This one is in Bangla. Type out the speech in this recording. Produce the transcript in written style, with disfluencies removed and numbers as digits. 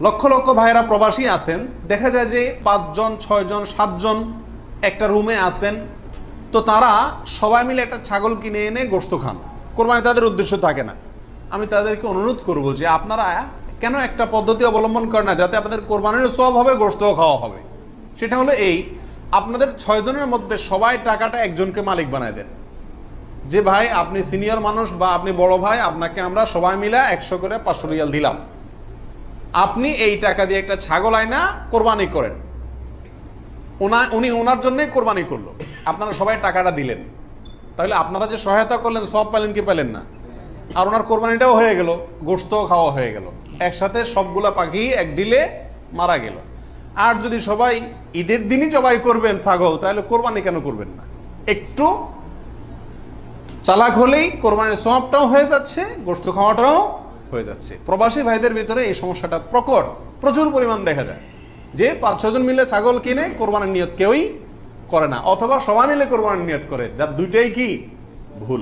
লক্ষ লক্ষ ভাইয়েরা প্রবাসী আছেন, দেখা যায় যে 5 জন 6 জন 7 জন একটা রুমে আছেন, তো তারা সবাই মিলে একটা ছাগল কিনে এনে গোশত খান, কোরবানি তাদের উদ্দেশ্য থাকে না। আমি তাদেরকে অনুরোধ করব যে আপনারা কেন একটা পদ্ধতি অবলম্বন করেন না যাতে আপনাদের কোরবানির সওয়াব হবে, গোশতও খাওয়া হবে। সেটা হলো এই, আপনাদের 6 জনের মধ্যে সবাই টাকাটা একজনকে মালিক বানায় দেন, যে ভাই আপনি সিনিয়র মানুষ বা আপনি বড় ভাই, আপনাকে আমরা সবাই মিলে 100 করে 500 রিয়াল দিলাম, আপনি এই টাকা দিয়ে একটা ছাগল আইনা কোরবানি করেন। উনি ওনার জন্যই কোরবানি করলো, আপনারা সবাই টাকাটা দিলেন, তাহলে আপনারা যে সহায়তা করলেন সব পেলেন কি পেলেন না? আর ওনার কোরবানিটাও হয়ে গেল, গোশতও খাওয়া হয়ে গেল, একসাথে সবগুলা পাখি এক ডিলে মারা গেল। আর যদি সবাই ঈদের দিনই জবাই করবেন ছাগল, তাহলে কোরবানি কেন করবেন না? একটু চালাক হলেই কোরবানির সওয়াবটাও হয়ে যাচ্ছে, গোশত খাওয়াটাও হয়ে যাচ্ছে। প্রবাসী ভাইদের ভিতরে এই সমস্যাটা প্রচুর পরিমাণ দেখা যায়, যে 5-6 জন মিলে ছাগল কিনে কোরবানির নিয়ত কেউই করে না, অথবা সবাই মিলে কোরবানির নিয়ত করে, যার দুইটাই কি ভুল।